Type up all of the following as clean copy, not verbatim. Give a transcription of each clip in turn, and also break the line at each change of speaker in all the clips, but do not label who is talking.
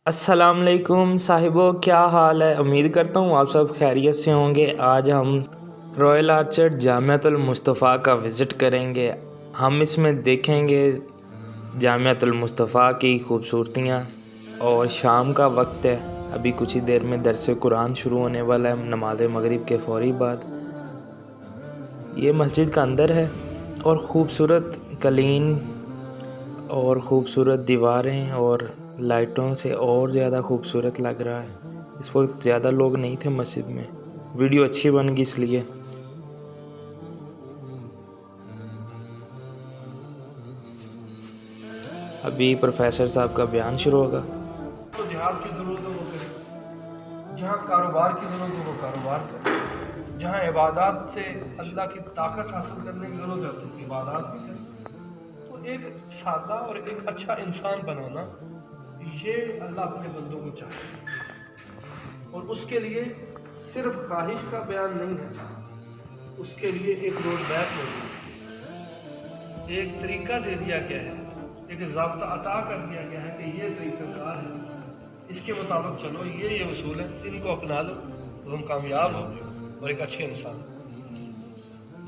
अस्सलाम वालेकुम साहिबो, क्या हाल है। उम्मीद करता हूँ आप सब खैरियत से होंगे। आज हम रॉयल आर्चर्ड जामियातुल मुस्तफ़ा का विज़िट करेंगे। हम इसमें देखेंगे जामियातुल मुस्तफ़ा की खूबसूरतियाँ। और शाम का वक्त है, अभी कुछ ही देर में दरस कुरान शुरू होने वाला है नमाज मगरिब के फ़ौरी बाद। ये मस्जिद का अंदर है और ख़ूबसूरत कलीन और ख़ूबसूरत दीवारें और लाइटों से और ज़्यादा खूबसूरत लग रहा है। इस वक्त ज़्यादा लोग नहीं थे मस्जिद में, वीडियो अच्छी बन गई इसलिए। अभी प्रोफेसर साहब का बयान शुरू होगा।
तो जिहाद की ज़रूरत है वो करे, जहाँ कारोबार की ज़रूरत है वो कारोबार करे, जहाँ इबादत से अल्लाह की ताकत हासिल करने की ज़रूरत है तो इबादत भी करे। तो एक सादा और एक अच्छा इंसान बनाना, ये अल्लाह अपने बंदों को चाहता है। और उसके लिए सिर्फ ख्वाहिश का बयान नहीं है, उसके लिए एक रोड मैप मौजूद है, एक तरीका दे दिया गया है, एक ज़ाब्ता अता कर दिया गया है कि ये तरीक़ाकार है, इसके मुताबिक चलो, ये उसूल है, इनको अपना लो तो हम कामयाब हो और एक अच्छे इंसान।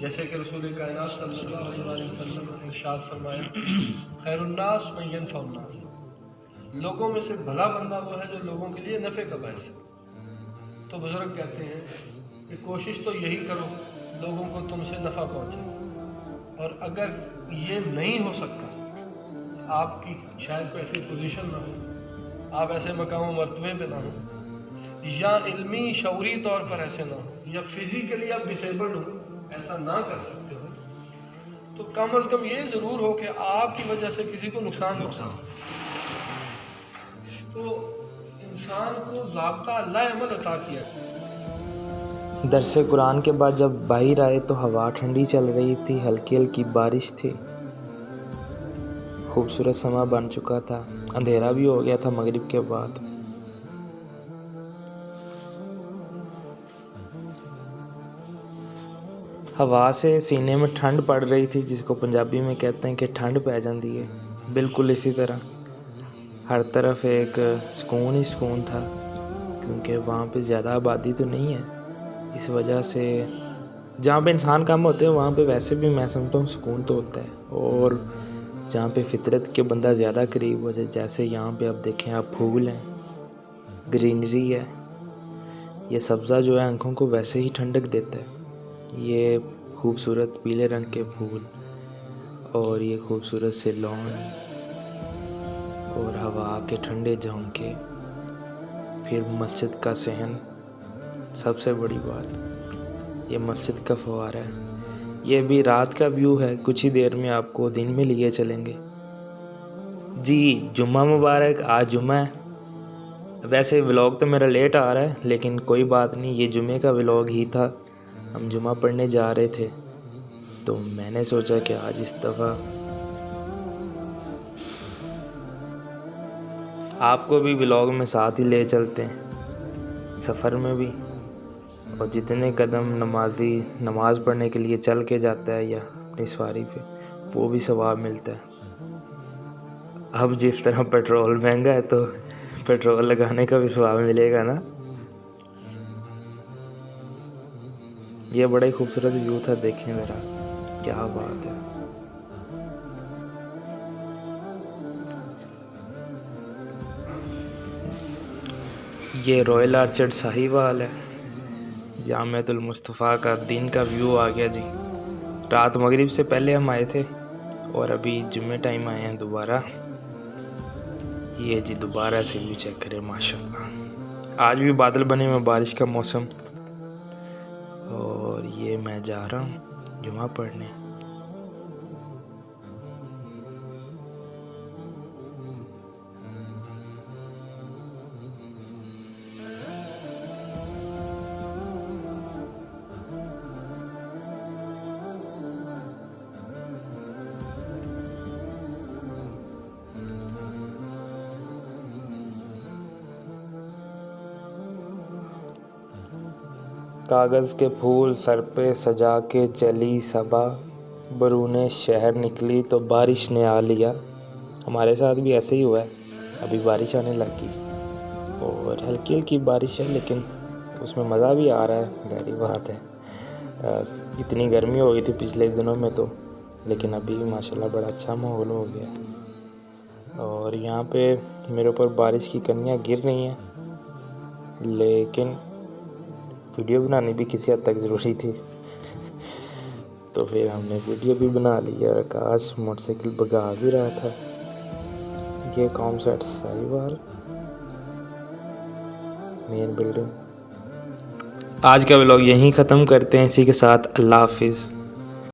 जैसे कि रसूल कायनात सल्लल्लाहु अलैहि वसल्लम ने इरशाद फरमाया, खैरुन्नास मन यनफउन्नास, लोगों में से भला बंदा वो है जो लोगों के लिए नफ़े का बायस है। तो बुजुर्ग कहते हैं कि कोशिश तो यही करो लोगों को तुमसे नफ़ा पहुँचे, और अगर ये नहीं हो सकता, आपकी शायद कोई ऐसी पोजीशन ना हो, आप ऐसे मकाम मरतबे पे ना हो, या इल्मी शऊरी तौर पर ऐसे ना हो, या फिज़िकली आप डिसेबल्ड हो, ऐसा ना कर सकते हो, तो कम अज़ कम ये ज़रूर हो कि आपकी वजह से किसी को नुकसान हो। तो इंसान को ज़ाब्ता अल्लाह अमल अता किया।
दरस कुरान के बाद जब बाहर आए तो हवा ठंडी चल रही थी, हल्की हल्की बारिश थी, खूबसूरत समा बन चुका था, अंधेरा भी हो गया था मगरिब के बाद। हवा से सीने में ठंड पड़ रही थी, जिसको पंजाबी में कहते हैं कि ठंड पै जाती है। बिल्कुल इसी तरह हर तरफ एक सुकून ही सुकून था, क्योंकि वहाँ पे ज़्यादा आबादी तो नहीं है। इस वजह से जहाँ पे इंसान कम होते हैं वहाँ पे वैसे भी मैं समझता हूँ सुकून तो होता है। और जहाँ पे फितरत के बंदा ज़्यादा करीब हो जाए, जैसे यहाँ पे आप देखें, आप फूल हैं, ग्रीनरी है, ये सब्ज़ा जो है आँखों को वैसे ही ठंडक देता है। ये खूबसूरत पीले रंग के फूल और ये खूबसूरत से लॉन और हवा के ठंडे झोंके, फिर मस्जिद का सहन। सबसे बड़ी बात, ये मस्जिद का फव्वारा है। ये भी रात का व्यू है, कुछ ही देर में आपको दिन में लिए चलेंगे। जी, जुम्मा मुबारक। आज जुम्मा है। वैसे व्लॉग तो मेरा लेट आ रहा है, लेकिन कोई बात नहीं, ये जुम्मे का व्लॉग ही था। हम जुम्मा पढ़ने जा रहे थे, तो मैंने सोचा कि आज इस दफ़ा आपको भी व्लॉग में साथ ही ले चलते हैं, सफ़र में भी। और जितने कदम नमाज पढ़ने के लिए चल के जाता है या अपनी सवारी पे, वो भी सवाब मिलता है। अब जिस तरह पेट्रोल महंगा है, तो पेट्रोल लगाने का भी सवाब मिलेगा ना। ये बड़ा ही खूबसूरत व्यू था, देखें ज़रा, क्या बात है। ये रॉयल आर्चर्ड साहिवाल है, जामियातुल मुस्तफ़ा का दिन का व्यू आ गया जी। रात मगरिब से पहले हम आए थे और अभी जुम्मे टाइम आए हैं दोबारा। ये जी दोबारा से व्यू चेक करें, माशाल्लाह। आज भी बादल बने हुए, बारिश का मौसम। और ये मैं जा रहा हूँ जुम्मा पढ़ने। कागज़ के फूल सर पे सजा के चली सबा, बरूने शहर निकली तो बारिश ने आ लिया। हमारे साथ भी ऐसे ही हुआ है, अभी बारिश आने लगी। और हल्की हल्की बारिश है, लेकिन उसमें मज़ा भी आ रहा है, ज़ाहिर बात है। इतनी गर्मी हो गई थी पिछले दिनों में तो, लेकिन अभी माशाल्लाह बड़ा अच्छा माहौल हो गया। और यहाँ पे मेरे ऊपर बारिश की कनियाँ गिर रही हैं, लेकिन वीडियो बनानी भी किसी हद तक ज़रूरी थी, तो फिर हमने वीडियो भी बना ली। और आकाश मोटरसाइकिल भगा भी रहा था। ये कौम सेट साहिवाल मेन बिल्डिंग। आज का व्लॉग यहीं ख़त्म करते हैं, इसी के साथ अल्लाह हाफिज़।